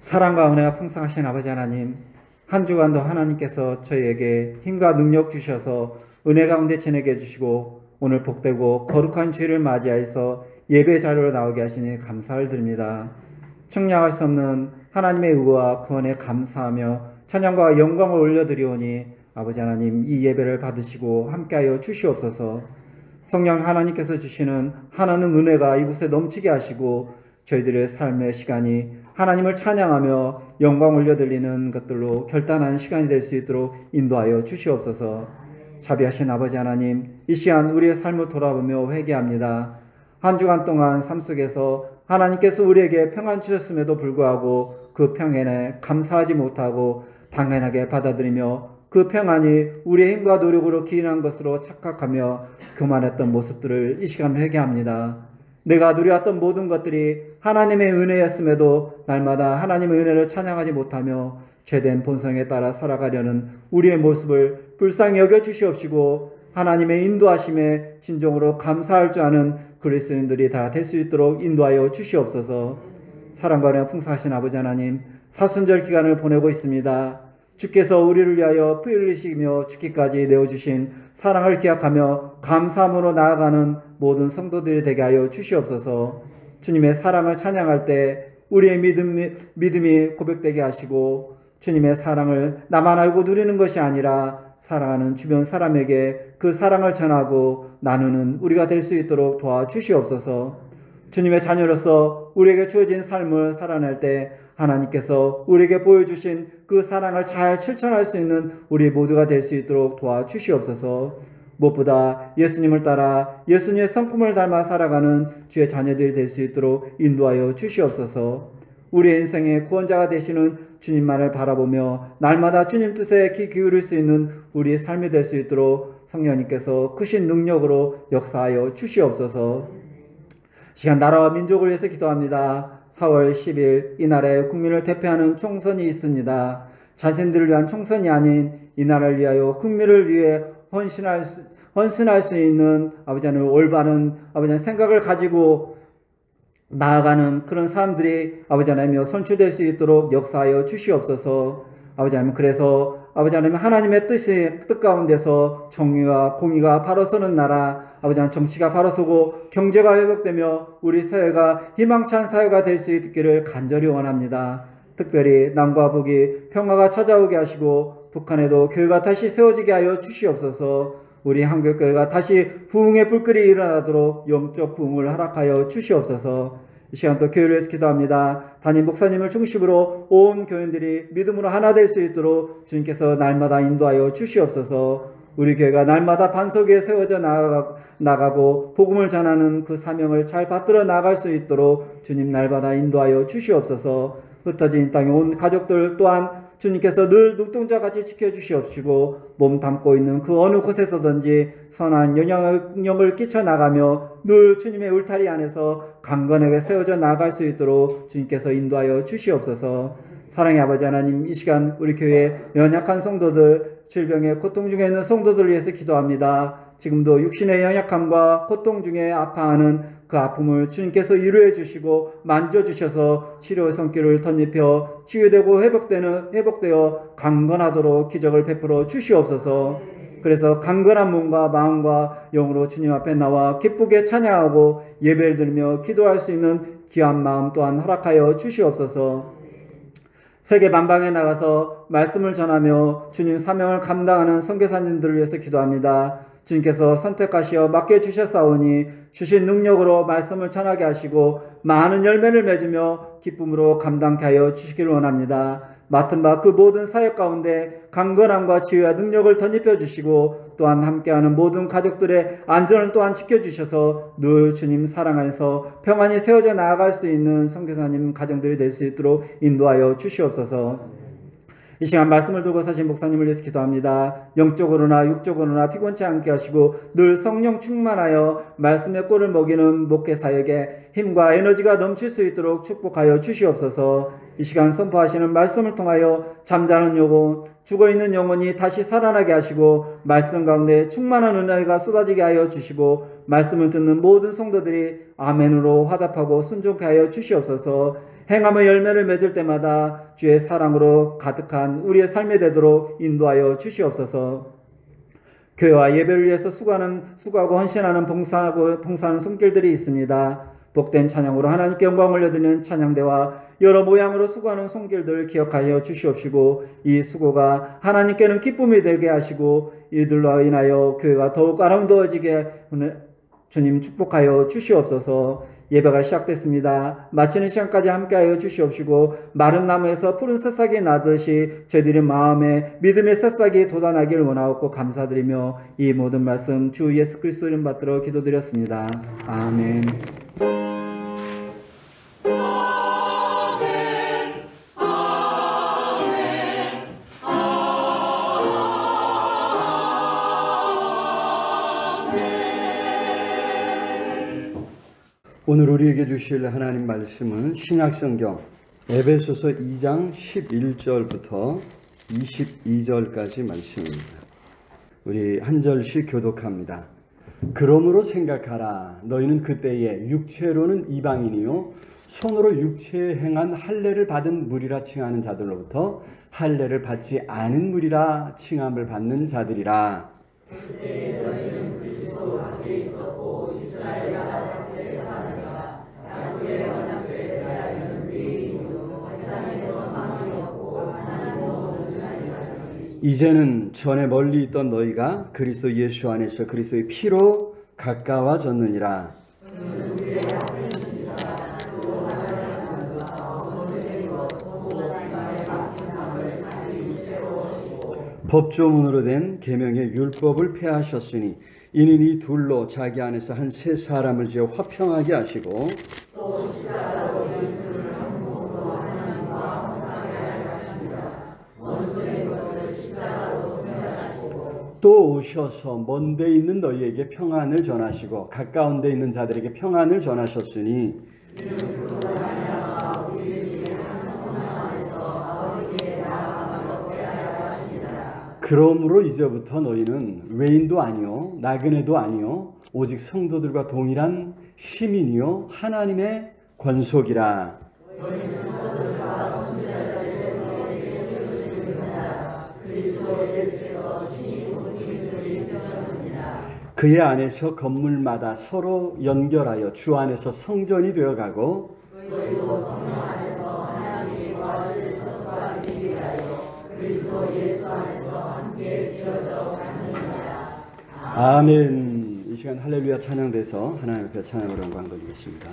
사랑과 은혜가 풍성하신 아버지 하나님, 한 주간도 하나님께서 저희에게 힘과 능력 주셔서 은혜 가운데 지내게 해주시고 오늘 복되고 거룩한 주일을 맞이하여서 예배 자리로 나오게 하시니 감사를 드립니다. 측량할 수 없는 하나님의 의와 구원에 감사하며 찬양과 영광을 올려드리오니 아버지 하나님, 이 예배를 받으시고 함께하여 주시옵소서. 성령 하나님께서 주시는 하나님 은혜가 이곳에 넘치게 하시고 저희들의 삶의 시간이 하나님을 찬양하며 영광 올려드리는 것들로 결단하는 시간이 될 수 있도록 인도하여 주시옵소서. 자비하신 아버지 하나님, 이 시간 우리의 삶을 돌아보며 회개합니다. 한 주간 동안 삶 속에서 하나님께서 우리에게 평안 주셨음에도 불구하고 그 평안에 감사하지 못하고 당연하게 받아들이며 그 평안이 우리의 힘과 노력으로 기인한 것으로 착각하며 교만했던 모습들을 이 시간 회개합니다. 내가 누려왔던 모든 것들이 하나님의 은혜였음에도 날마다 하나님의 은혜를 찬양하지 못하며 죄된 본성에 따라 살아가려는 우리의 모습을 불쌍히 여겨 주시옵시고 하나님의 인도하심에 진정으로 감사할 줄 아는 그리스도인들이 다 될 수 있도록 인도하여 주시옵소서. 사랑과 은혜가 풍성하신 아버지 하나님, 사순절 기간을 보내고 있습니다. 주께서 우리를 위하여 피 흘리시며 죽기까지 내어주신 사랑을 기억하며 감사함으로 나아가는 모든 성도들이 되게 하여 주시옵소서. 주님의 사랑을 찬양할 때 우리의 믿음이 고백되게 하시고 주님의 사랑을 나만 알고 누리는 것이 아니라 사랑하는 주변 사람에게 그 사랑을 전하고 나누는 우리가 될 수 있도록 도와주시옵소서. 주님의 자녀로서 우리에게 주어진 삶을 살아낼 때 하나님께서 우리에게 보여주신 그 사랑을 잘 실천할 수 있는 우리 모두가 될 수 있도록 도와주시옵소서. 무엇보다 예수님을 따라 예수님의 성품을 닮아 살아가는 주의 자녀들이 될 수 있도록 인도하여 주시옵소서. 우리의 인생의 구원자가 되시는 주님만을 바라보며 날마다 주님 뜻에 귀 기울일 수 있는 우리의 삶이 될 수 있도록 성령님께서 크신 능력으로 역사하여 주시옵소서. 시간 나라와 민족을 위해서 기도합니다. 4월 10일 이날에 국민을 대표하는 총선이 있습니다. 자신들을 위한 총선이 아닌 이 나라를 위하여 국민을 위해 헌신할 수 있는 아버지 하나님 올바른 아버지 하나님 생각을 가지고 나아가는 그런 사람들이 아버지 하나님이여 선출될 수 있도록 역사하여 주시옵소서. 아버지 하나님, 그래서 아버지 하나님, 하나님의 뜻 가운데서 정의와 공의가 바로 서는 나라, 아버지 하나님, 정치가 바로 서고 경제가 회복되며 우리 사회가 희망찬 사회가 될 수 있기를 간절히 원합니다. 특별히 남과 북이 평화가 찾아오게 하시고 북한에도 교회가 다시 세워지게 하여 주시옵소서. 우리 한국교회가 다시 부흥의 불길이 일어나도록 영적 부흥을 허락하여 주시옵소서. 이 시간 또 교회를 위해서 기도합니다. 담임 목사님을 중심으로 온 교인들이 믿음으로 하나 될 수 있도록 주님께서 날마다 인도하여 주시옵소서. 우리 교회가 날마다 반석 위에 세워져 나가고 복음을 전하는 그 사명을 잘 받들어 나갈 수 있도록 주님 날마다 인도하여 주시옵소서. 흩어진 땅에 온 가족들 또한 주님께서 늘 눈동자같이 지켜주시옵시고 몸 담고 있는 그 어느 곳에서든지 선한 영향을 끼쳐나가며 늘 주님의 울타리 안에서 강건하게 세워져 나갈 수 있도록 주님께서 인도하여 주시옵소서. 사랑의 아버지 하나님, 이 시간 우리 교회 연약한 성도들, 질병의 고통 중에 있는 성도들을 위해서 기도합니다. 지금도 육신의 연약함과 고통 중에 아파하는 그 아픔을 주님께서 위로해 주시고 만져주셔서 치료의 손길을 덧입혀 치유되고 회복되어 강건하도록 기적을 베풀어 주시옵소서. 그래서 강건한 몸과 마음과 영으로 주님 앞에 나와 기쁘게 찬양하고 예배를 드리며 기도할 수 있는 귀한 마음 또한 허락하여 주시옵소서. 세계 만방에 나가서 말씀을 전하며 주님 사명을 감당하는 선교사님들을 위해서 기도합니다. 주님께서 선택하시어 맡겨주셨사오니 주신 능력으로 말씀을 전하게 하시고 많은 열매를 맺으며 기쁨으로 감당케 하여 주시기를 원합니다. 맡은 바 그 모든 사역 가운데 강건함과 지혜와 능력을 덧입혀 주시고 또한 함께하는 모든 가족들의 안전을 또한 지켜주셔서 늘 주님 사랑 안에서 평안히 세워져 나아갈 수 있는 선교사님 가정들이 될 수 있도록 인도하여 주시옵소서. 이 시간 말씀을 들고 사신 목사님을 위해서 기도합니다. 영적으로나 육적으로나 피곤치 않게 하시고 늘 성령 충만하여 말씀의 꼴을 먹이는 목회 사역에 힘과 에너지가 넘칠 수 있도록 축복하여 주시옵소서. 이 시간 선포하시는 말씀을 통하여 잠자는 영혼, 죽어있는 영혼이 다시 살아나게 하시고 말씀 가운데 충만한 은혜가 쏟아지게 하여 주시고 말씀을 듣는 모든 성도들이 아멘으로 화답하고 순종케 하여 주시옵소서. 행함의 열매를 맺을 때마다 주의 사랑으로 가득한 우리의 삶이 되도록 인도하여 주시옵소서. 교회와 예배를 위해서 수고하고 헌신하는 봉사하는 손길들이 있습니다. 복된 찬양으로 하나님께 영광 올려드리는 찬양대와 여러 모양으로 수고하는 손길들 기억하여 주시옵시고, 이 수고가 하나님께는 기쁨이 되게 하시고 이들로 인하여 교회가 더욱 아름다워지게 주님 축복하여 주시옵소서. 예배가 시작됐습니다. 마치는 시간까지 함께하여 주시옵시고, 마른 나무에서 푸른 새싹이 나듯이 저희들의 마음에 믿음의 새싹이 돋아나길 원하옵고 감사드리며 이 모든 말씀 주 예수 그리스도 이름 받들어 기도드렸습니다. 아멘. 오늘 우리에게 주실 하나님 말씀은 신약성경 에베소서 2장 11절부터 22절까지 말씀입니다. 우리 한 절씩 교독합니다. 그러므로 생각하라. 너희는 그때에 육체로는 이방인이요 손으로 육체에 행한 할례를 받은 무리라 칭하는 자들로부터 할례를 받지 않은 무리라 칭함을 받는 자들이라. 그때 너희는 그리스도 안에 있었고 이스라엘 나라에 사느라 야수의 언약궤에 대하여는 위인이요 세상에서 망이 없고 하나님도 없는 자니 이제는 전에 멀리 있던 너희가 그리스도 예수 안에서 그리스도의 피로 가까워졌느니라. 법조문으로 된 계명의 율법을 폐하셨으니 이는 이 둘로 자기 안에서 한 세 사람을 지어 화평하게 하시고 또 십자가로 이 둘을 한 몸으로 하나님과 화평하게 하시니라. 원수된 것을 십자가로 소멸하시고 또 오셔서 먼 데 있는 너희에게 평안을 전하시고 가까운 데 있는 자들에게 평안을 전하셨으니 그러므로 이제부터 너희는 외인도 아니요 나그네도 아니요 오직 성도들과 동일한 시민이요 하나님의 권속이라. 그의 안에서 건물마다 서로 연결하여 주 안에서 성전이 되어가고 아멘. 이 시간 할렐루야 찬양돼서 하나님 앞에 찬양으로 영광 드리겠습니다.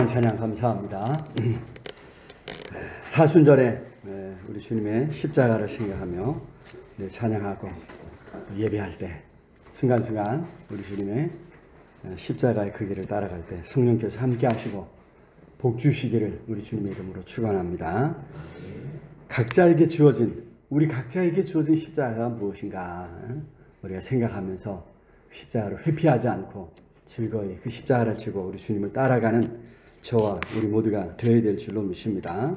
찬양 감사합니다. 사순절에 우리 주님의 십자가를 생각하며 찬양하고 예배할 때 순간순간 우리 주님의 십자가의 그 길을 따라갈 때 성령께서 함께 하시고 복 주시기를 우리 주님의 이름으로 축원합니다. 우리 각자에게 주어진 십자가가 무엇인가 우리가 생각하면서 십자가를 회피하지 않고 즐거이 그 십자가를 지고 우리 주님을 따라가는 저와 우리 모두가 되어야 될 줄로 믿습니다.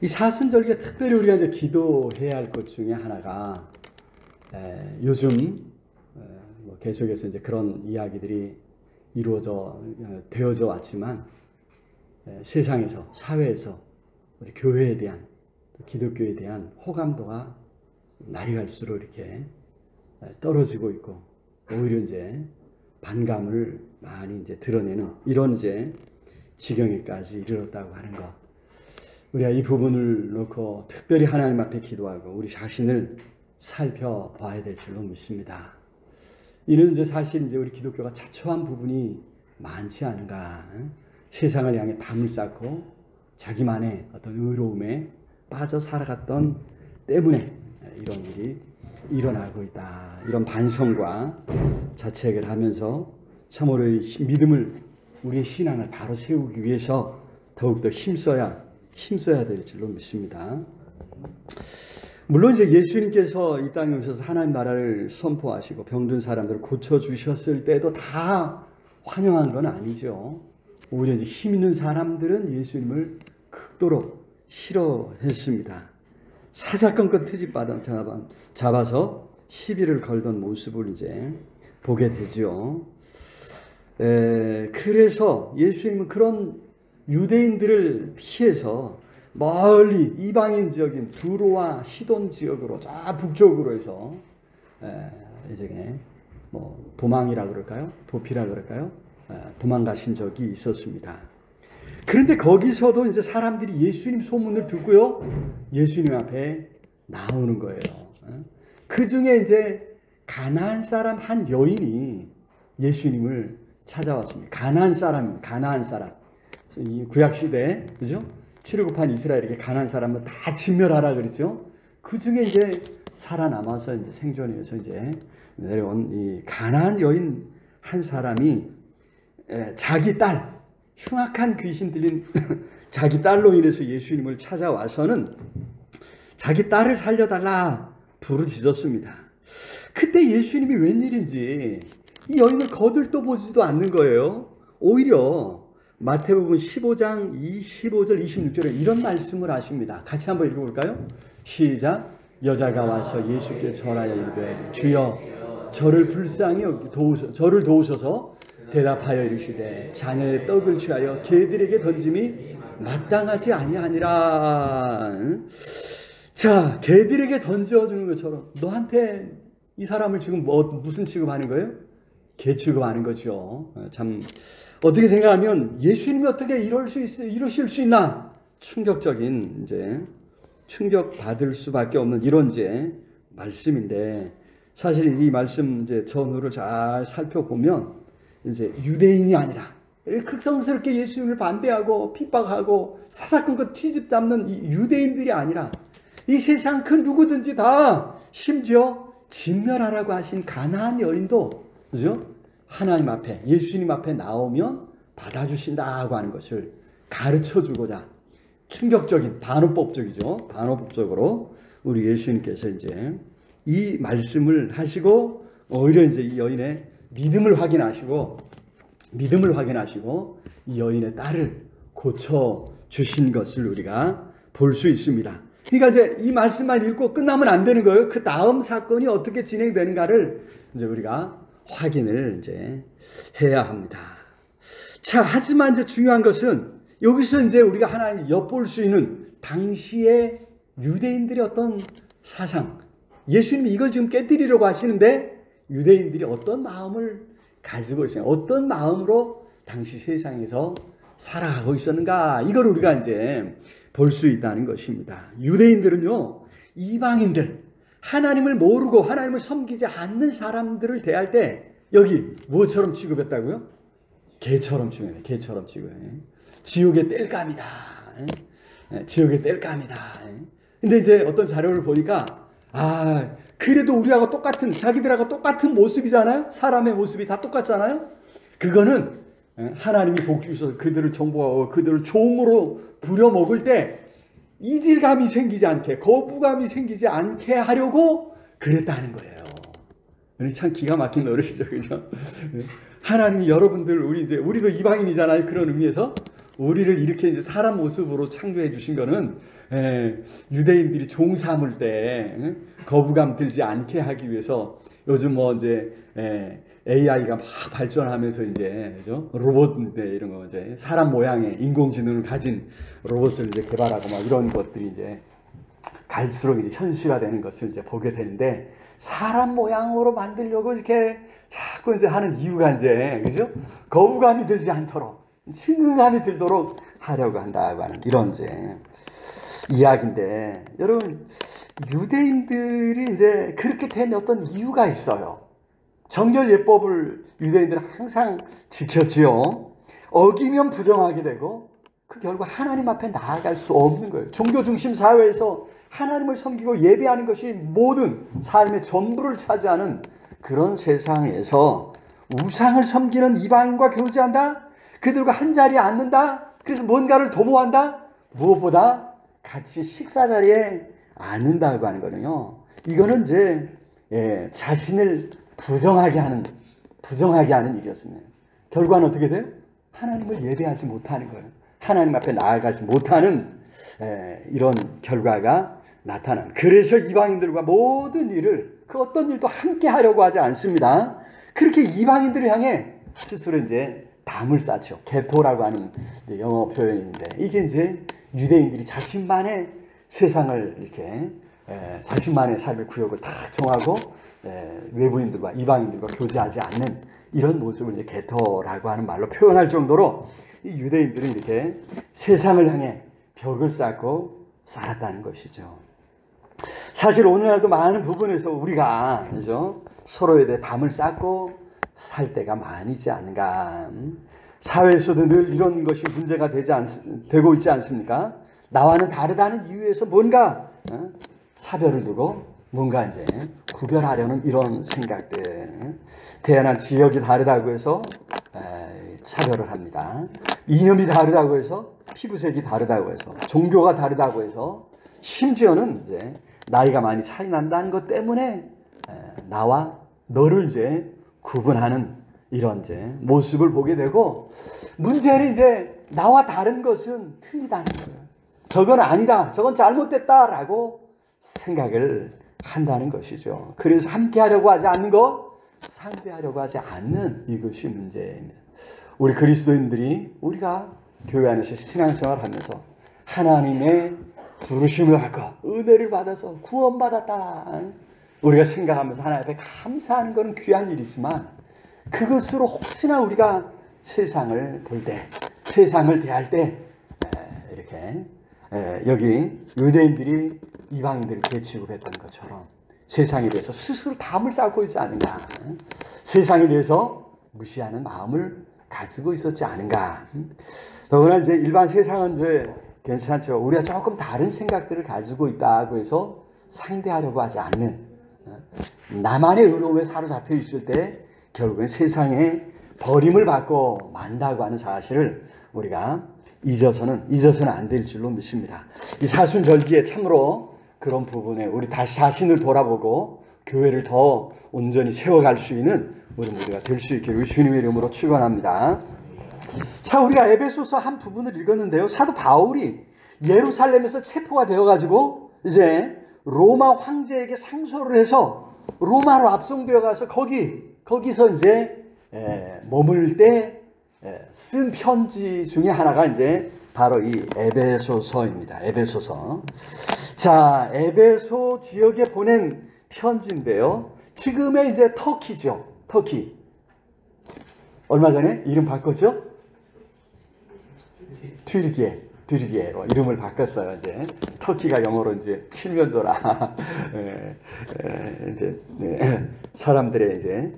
이 사순절기에 특별히 우리가 이제 기도해야 할 것 중에 하나가 요즘 뭐 계속해서 이제 그런 이야기들이 되어져 왔지만 세상에서 사회에서 우리 교회에 대한 기독교에 대한 호감도가 날이 갈수록 이렇게 떨어지고 있고 오히려 이제 반감을 많이 이제 드러내는 이런 이제 지경에까지 이르렀다고 하는 것. 우리가 이 부분을 놓고 특별히 하나님 앞에 기도하고 우리 자신을 살펴봐야 될 줄로 믿습니다. 이는 이제 사실 이제 우리 기독교가 자초한 부분이 많지 않은가. 세상을 향해 담을 쌓고 자기만의 어떤 의로움에 빠져 살아갔던 때문에 이런 일이 일어나고 있다. 이런 반성과 자책을 하면서 참으로 우리의 신앙을 바로 세우기 위해서 더욱더 힘써야 될 줄로 믿습니다. 물론 이제 예수님께서 이 땅에 오셔서 하나님 나라를 선포하시고 병든 사람들을 고쳐주셨을 때도 다 환영한 건 아니죠. 오히려 이제 힘 있는 사람들은 예수님을 극도로 싫어했습니다. 사사건건 잡아서 시비를 걸던 모습을 이제 보게 되죠. 그래서 예수님은 그런 유대인들을 피해서 멀리 이방인 지역인 두로와 시돈 지역으로 저 북쪽으로 해서 이제 뭐 도망이라 그럴까요? 도피라 그럴까요? 도망가신 적이 있었습니다. 그런데 거기서도 이제 사람들이 예수님 소문을 듣고요, 예수님 앞에 나오는 거예요. 그 중에 이제 가나안 사람 한 여인이 예수님을 찾아왔습니다. 가나안 사람. 이 구약 시대에 그죠? 출애굽한 이스라엘에게 가나안 사람은 다 진멸하라 그랬죠. 그 중에 이제 살아남아서 이제 생존해서 이제 내려온 이 가나안 여인 한 사람이 자기 딸, 흉악한 귀신 들린 자기 딸로 인해서 예수님을 찾아와서는 자기 딸을 살려달라 부르짖었습니다. 그때 예수님이 웬일인지 이 여인을 거들떠 보지도 않는 거예요. 오히려 마태복음 15장 25절 26절에 이런 말씀을 하십니다. 같이 한번 읽어볼까요? 시작. 여자가 와서 예수께 절하여 이르되 주여 저를 불쌍히 저를 도우소서. 대답하여 이르시되 자녀의 떡을 취하여 개들에게 던짐이 마땅하지 아니하니라. 자, 개들에게 던져주는 것처럼 너한테 이 사람을 지금 무슨 취급하는 거예요? 개 취급하는 거죠. 참 어떻게 생각하면 예수님이 어떻게 이러실 수 있나? 충격적인 이제 충격받을 수밖에 없는 이런 이제 말씀인데, 사실 이 말씀 이제 전후를 잘 살펴보면 이제 유대인이 아니라 극성스럽게 예수님을 반대하고 핍박하고 사사건건 트집 잡는 이 유대인들이 아니라 이 세상 그 누구든지 다 심지어 진멸하라고 하신 가나안 여인도 그죠? 하나님 앞에 예수님 앞에 나오면 받아주신다고 하는 것을 가르쳐주고자 충격적인 반어법적이죠. 반어법적으로 우리 예수님께서 이제 이 말씀을 하시고 오히려 이제 이 여인의 믿음을 확인하시고 이 여인의 딸을 고쳐 주신 것을 우리가 볼 수 있습니다. 그러니까 이제 이 말씀만 읽고 끝나면 안 되는 거예요. 그 다음 사건이 어떻게 진행되는가를 이제 우리가 확인을 이제 해야 합니다. 자, 하지만 이제 중요한 것은 여기서 이제 우리가 하나 엿볼 수 있는 당시의 유대인들의 어떤 사상, 예수님이 이걸 지금 깨뜨리려고 하시는데 유대인들이 어떤 마음을 가지고 있어요? 어떤 마음으로 당시 세상에서 살아가고 있었는가? 이걸 우리가 이제 볼 수 있다는 것입니다. 유대인들은요, 이방인들, 하나님을 모르고 하나님을 섬기지 않는 사람들을 대할 때 여기 무엇처럼 취급했다고요? 개처럼 찍어야 돼. 개처럼 찍어야 돼. 지옥의 땔감이다. 지옥의 땔감이다. 근데 이제 어떤 자료를 보니까 그래도 우리하고 똑같은, 자기들하고 똑같은 모습이잖아요. 사람의 모습이 다 똑같잖아요. 그거는 하나님이 복 주셔서 그들을 정복하고 그들을 종으로 부려먹을 때 이질감이 생기지 않게, 거부감이 생기지 않게 하려고 그랬다는 거예요. 참 기가 막힌 노릇이죠, 그죠? 하나님이 여러분들, 우리도 이방인이잖아요. 그런 의미에서 우리를 이렇게 이제 사람 모습으로 창조해 주신 거는 유대인들이 종 삼을 때 거부감 들지 않게 하기 위해서 요즘 뭐 이제 AI가 막 발전하면서 이제 그죠? 로봇 이런 거 이제 사람 모양의 인공지능을 가진 로봇을 이제 개발하고 막 이런 것들이 이제 갈수록 이제 현실화되는 것을 이제 보게 되는데, 사람 모양으로 만들려고 이렇게 자꾸 이제 하는 이유가 이제 그죠? 거부감이 들지 않도록, 친근감이 들도록 하려고 한다고 하는 이런 이제 이야기인데, 여러분 유대인들이 이제 그렇게 된 어떤 이유가 있어요. 정결 예법을 유대인들은 항상 지켰지요. 어기면 부정하게 되고 그 결국 하나님 앞에 나아갈 수 없는 거예요. 종교 중심 사회에서 하나님을 섬기고 예배하는 것이 모든 삶의 전부를 차지하는 그런 세상에서 우상을 섬기는 이방인과 교제한다? 그들과 한자리에 앉는다? 그래서 뭔가를 도모한다? 무엇보다 같이 식사 자리에 앉는다고 하는 거는요, 이거는 이제 자신을 부정하게 하는 일이었습니다. 결과는 어떻게 돼요? 하나님을 예배하지 못하는 거예요. 하나님 앞에 나아가지 못하는 이런 결과가 나타난. 그래서 이방인들과 모든 일을, 그 어떤 일도 함께 하려고 하지 않습니다. 그렇게 이방인들을 향해 스스로 이제 담을 쌓죠. 게토라고 하는 영어 표현인데, 이게 이제 유대인들이 자신만의 세상을 이렇게 자신만의 삶의 구역을 다 정하고 외부인들과 이방인들과 교제하지 않는 이런 모습을 이제 게토라고 하는 말로 표현할 정도로 이 유대인들은 이렇게 세상을 향해 벽을 쌓고 살았다는 것이죠. 사실 오늘날도 많은 부분에서 우리가 그죠? 서로에 대해 담을 쌓고 살 때가 많이지 않은가. 사회에서도 늘 이런 것이 문제가 되고 있지 않습니까? 나와는 다르다는 이유에서 뭔가 사별을 두고 뭔가 이제 구별하려는 이런 생각들. 태어난 지역이 다르다고 해서 차별을 합니다. 이념이 다르다고 해서, 피부색이 다르다고 해서, 종교가 다르다고 해서, 심지어는 이제 나이가 많이 차이 난다는 것 때문에 나와 너를 이제 구분하는 이런 이제 모습을 보게 되고, 문제는 이제 나와 다른 것은 틀리다는 거예요. 저건 아니다, 저건 잘못됐다라고 생각을 한다는 것이죠. 그래서 함께 하려고 하지 않는 것, 상대하려고 하지 않는 이것이 문제입니다. 우리 그리스도인들이 우리가 교회 안에서 신앙생활을 하면서 하나님의 부르심을 받고 은혜를 받아서 구원받았다, 우리가 생각하면서 하나님 앞에 감사하는 것은 귀한 일이지만, 그것으로 혹시나 우리가 세상을 볼 때, 세상을 대할 때 이렇게 여기 유대인들이 이방인들을 취급했던 것처럼 세상에 대해서 스스로 담을 쌓고 있지 않은가, 세상에 대해서 무시하는 마음을 가지고 있었지 않은가. 더구나 이제 일반 세상은 이제 괜찮죠. 우리가 조금 다른 생각들을 가지고 있다고 해서 상대하려고 하지 않는, 나만의 의로움에 사로잡혀 있을 때 결국엔 세상에 버림을 받고 만다고 하는 사실을 우리가 잊어서는 안 될 줄로 믿습니다. 이 사순절기에 참으로 그런 부분에 우리 다시 자신을 돌아보고 교회를 더 온전히 세워갈 수 있는 우리 모두가 될 수 있게 우리 주님의 이름으로 축원합니다. 자, 우리가 에베소서 한 부분을 읽었는데요. 사도 바울이 예루살렘에서 체포가 되어가지고 이제 로마 황제에게 상소를 해서 로마로 압송되어 가서 거기서 이제 머물 때 쓴 편지 중에 하나가 이제 바로 이 에베소서입니다. 에베소서. 자, 에베소 지역에 보낸 편지인데요. 지금의 이제 터키죠. 터키. 얼마 전에 이름 바꿨죠? 튀르기예로 이름을 바꿨어요. 이제 터키가 영어로 이제 칠면조라. 이제 사람들의 이제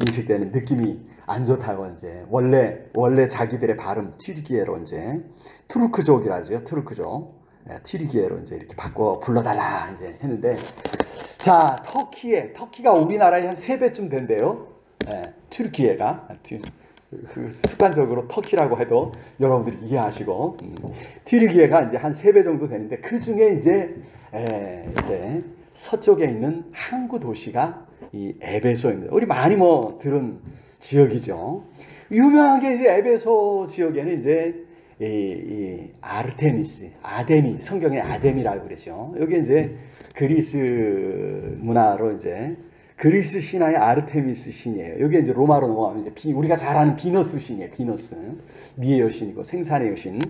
인식되는 느낌이 안 좋다고 이제 원래 자기들의 발음 튀르기예로 이제 투르크족이라죠. 투르크족. 튀르기예로 이제 이렇게 바꿔 불러달라 이제 했는데, 자, 터키가 우리나라의 한 3배쯤 된대요. 튀르키예가. 그 습관적으로 터키라고 해도 여러분들이 이해하시고, 튀르기예가 이제 한 3배 정도 되는데, 그 중에 이제 서쪽에 있는 항구 도시가 이 에베소입니다. 우리 많이 들은 지역이죠. 유명한 게 이제 에베소 지역에는 이제 이 아르테미스, 아데미, 성경에 아데미라고 그러죠. 여기 이제 그리스 문화로 이제 그리스 신화의 아르테미스 신이에요. 여기 이제 로마로 넘어가면 이제 우리가 잘 아는 비너스 신이에요. 비너스, 미의 여신이고 생산의 여신,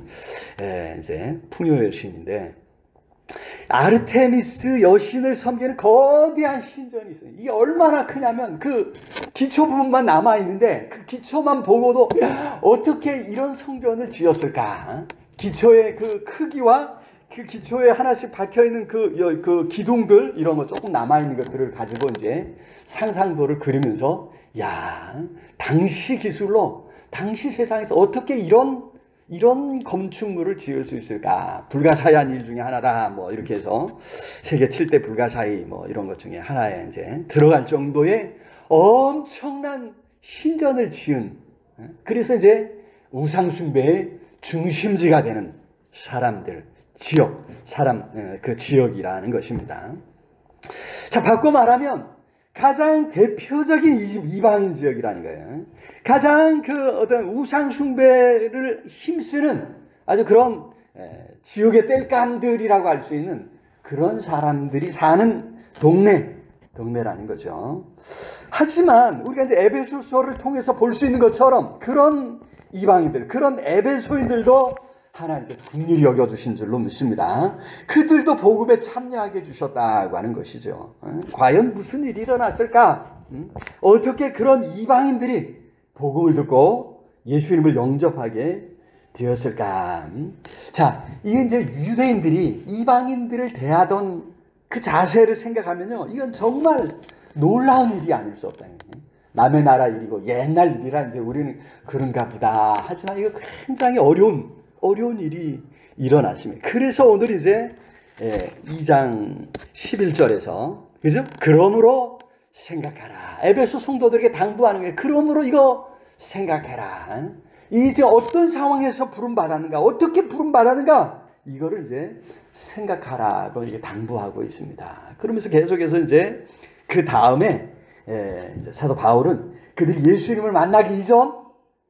이제 풍요의 여신인데, 아르테미스 여신을 섬기는 거대한 신전이 있어요. 이게 얼마나 크냐면 그 기초 부분만 남아 있는데, 그 기초만 보고도 어떻게 이런 성전을 지었을까? 기초의 그 크기와 그 기초에 하나씩 박혀 있는 그 기둥들, 이런 거 조금 남아 있는 것들을 가지고 이제 상상도를 그리면서, 야, 당시 기술로 당시 세상에서 어떻게 이런 건축물을 지을 수 있을까? 불가사의한 일 중에 하나다. 뭐 이렇게 해서 세계 7대 불가사의 뭐 이런 것 중에 하나에 이제 들어갈 정도의 엄청난 신전을 지은, 그래서 이제 우상숭배의 중심지가 되는 그 지역이라는 것입니다. 자, 바꿔 말하면 가장 대표적인 이방인 지역이라는 거예요. 가장 어떤 우상숭배를 힘쓰는 아주 그런 지옥의 땔감들이라고 할 수 있는 그런 사람들이 사는 동네라는 거죠. 하지만 우리가 이제 에베소서를 통해서 볼 수 있는 것처럼 그런 이방인들, 그런 에베소인들도 하나님께서 긍휼히 여겨주신 줄로 믿습니다. 그들도 복음에 참여하게 해주셨다고 하는 것이죠. 과연 무슨 일이 일어났을까? 어떻게 그런 이방인들이 복음을 듣고 예수님을 영접하게 되었을까? 자, 이게 이제 유대인들이 이방인들을 대하던 그 자세를 생각하면요, 이건 정말 놀라운 일이 아닐 수 없다. 남의 나라 일이고 옛날 일이라 이제 우리는 그런가 보다 하지만 이거 굉장히 어려운 일이 일어났습니다. 그래서 오늘 이제 2장 11절에서, 그죠? 그러므로 생각하라. 에베소 성도들에게 당부하는 거예요. 그러므로 이거 생각해라. 이제 어떤 상황에서 부름받았는가, 어떻게 부름받았는가, 이거를 이제 생각하라고 이게 당부하고 있습니다. 그러면서 계속해서 이제 그 다음에 이제 사도 바울은 그들이 예수님을 만나기 이전,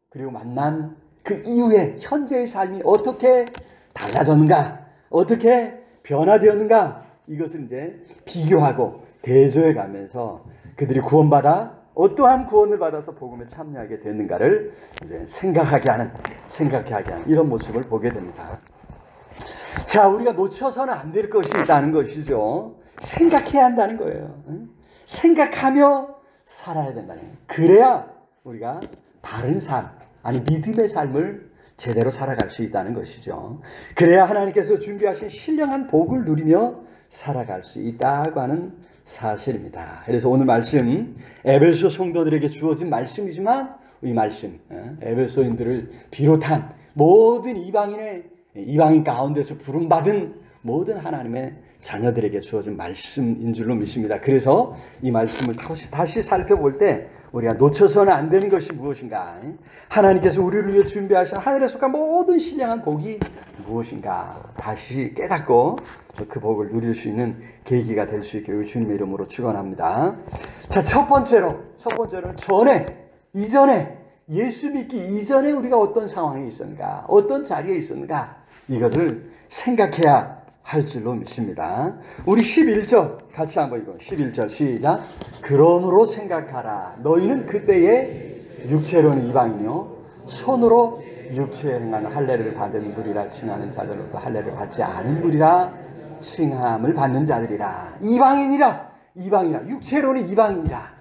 그리고 만난 그 이후에 현재의 삶이 어떻게 달라졌는가, 어떻게 변화되었는가, 이것을 이제 비교하고 대조해 가면서 그들이 구원받아 어떠한 구원을 받아서 복음에 참여하게 됐는가를 이제 생각하게 하는 이런 모습을 보게 됩니다. 자, 우리가 놓쳐서는 안 될 것이 있다는 것이죠. 생각해야 한다는 거예요. 생각하며 살아야 된다는 거예요. 그래야 우리가 바른 삶, 아니 믿음의 삶을 제대로 살아갈 수 있다는 것이죠. 그래야 하나님께서 준비하신 신령한 복을 누리며 살아갈 수 있다고 하는 사실입니다. 그래서 오늘 말씀, 에베소 성도들에게 주어진 말씀이지만 이 말씀, 에베소인들을 비롯한 모든 이방인 가운데서 부름받은 모든 하나님의 자녀들에게 주어진 말씀인 줄로 믿습니다. 그래서 이 말씀을 다시 살펴볼 때 우리가 놓쳐서는 안 되는 것이 무엇인가, 하나님께서 우리를 위해 준비하신 하늘에 속한 모든 신령한 복이 무엇인가 다시 깨닫고 그 복을 누릴 수 있는 계기가 될 수 있기를 주님의 이름으로 축원합니다. 자, 첫 번째로는 이전에 예수 믿기 이전에 우리가 어떤 상황에 있었는가, 어떤 자리에 있었는가, 이것을 생각해야 할 줄로 믿습니다. 우리 11절 같이 한번 읽어. 11절 시작. 그러므로 생각하라. 너희는 그때에 육체로는 이방인이요 손으로 육체에 행하는 할례를 받은 무리라 칭하는 자들로도 할례를 받지 않은 무리라 칭함을 받는 자들이라. 이방인이라 육체로는 이방인이라.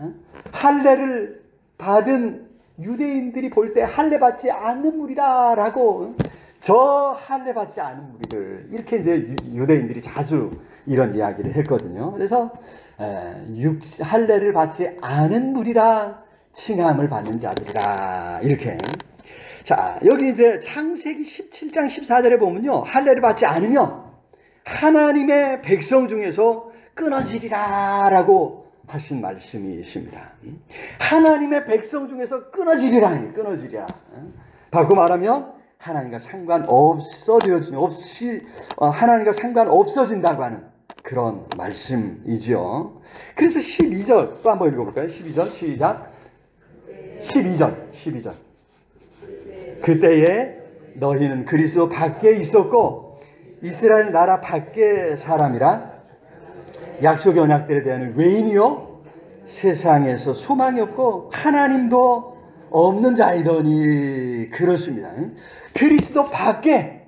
할례를 받은 유대인들이 볼 때 할례 받지 않는 무리라라고, 저 할례 받지 않은 무리들, 이렇게 이제 유대인들이 자주 이런 이야기를 했거든요. 그래서 할례를 받지 않은 무리라 칭함을 받는 자들이라. 이렇게. 자, 여기 이제 창세기 17장 14절에 보면요, 할례를 받지 않으면 하나님의 백성 중에서 끊어지리라 라고 하신 말씀이 있습니다. 하나님의 백성 중에서 끊어지리라. 바꿔 말하면 하나님과 하나님과 상관없어진다고 하는 그런 말씀이죠. 그래서 12절 또 한번 읽어볼까요? 12절 시작. 12절. 그때에 너희는 그리스도 밖에 있었고 이스라엘 나라 밖의 사람이라 약속의 언약들에 대한 외인이요 세상에서 소망이 없고 하나님도 없는 자이더니. 그렇습니다. 그리스도 밖에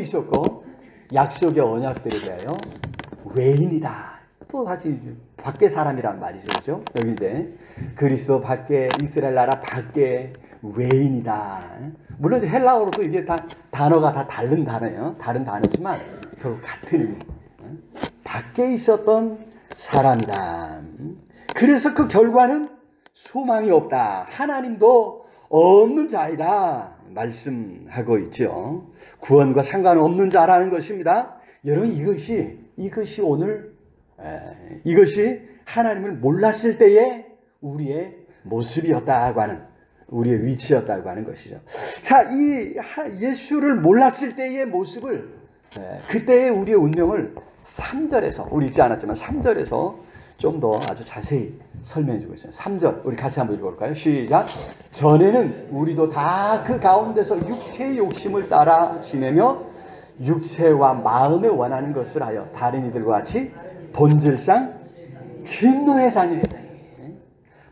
있었고 약속의 언약들에 대하여 외인이다. 또 다시 밖의 사람이란 말이죠. 그죠? 여기 이제 그리스도 밖에, 이스라엘 나라 밖에 외인이다. 물론 헬라어로도 이게 다 단어가 다 다른 단어예요. 다른 단어지만 결국 같은 의미. 밖에 있었던 사람이다. 그래서 그 결과는 소망이 없다. 하나님도 없는 자이다. 말씀하고 있죠. 구원과 상관없는 자라는 것입니다. 여러분, 이것이 오늘, 이것이 하나님을 몰랐을 때의 우리의 모습이었다고 하는, 우리의 위치였다고 하는 것이죠. 자, 이 예수를 몰랐을 때의 모습을, 그때의 우리의 운명을 3절에서, 우리 읽지 않았지만 3절에서 좀 더 아주 자세히 설명해 주고 있어요. 3절 우리 같이 한번 읽어볼까요? 시작. 전에는 우리도 다 그 가운데서 육체의 욕심을 따라 지내며 육체와 마음에 원하는 것을 하여 다른 이들과 같이 본질상 진노의 자녀였더니,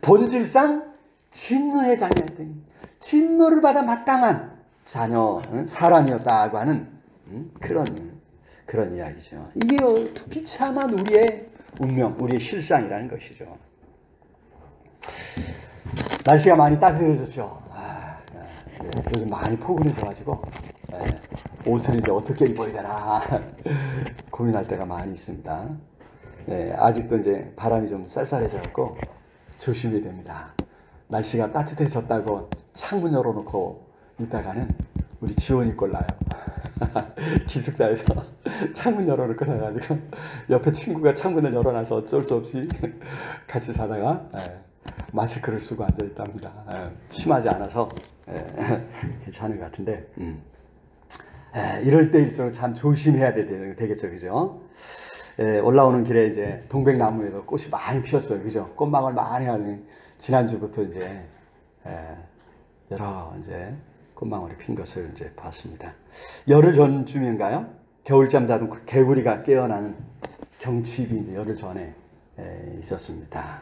본질상 진노의 자녀였더니, 진노를 받아 마땅한 자녀, 사람이었다고 하는 그런 이야기죠. 이게 비참한 우리의 운명, 우리의 실상이라는 것이죠. 날씨가 많이 따뜻해졌죠. 요즘 많이 포근해져가지고 옷을 이제 어떻게 입어야 되나 고민할 때가 많이 있습니다. 아직도 이제 바람이 좀 쌀쌀해져갖고 조심해야 됩니다. 날씨가 따뜻해졌다고 창문 열어놓고 있다가는 우리 지원이 꼴나요. 기숙사에서 창문 열어놓고 자가지고 옆에 친구가 창문을 열어놔서 어쩔 수 없이 같이 자다가 마스크를 쓰고 앉아있답니다. 심하지 않아서 괜찮은 것 같은데 이럴 때일수록 참 조심해야 되겠죠, 그죠? 올라오는 길에 이제 동백나무에도 꽃이 많이 피었어요, 그죠? 꽃망울 많이 하는 지난주부터 이제 여러 이제 꽃망울이 핀 것을 이제 봤습니다. 열흘 전쯤인가요? 겨울잠 자던 그 개구리가 깨어나는 경칩이 이제 열흘 전에 있었습니다.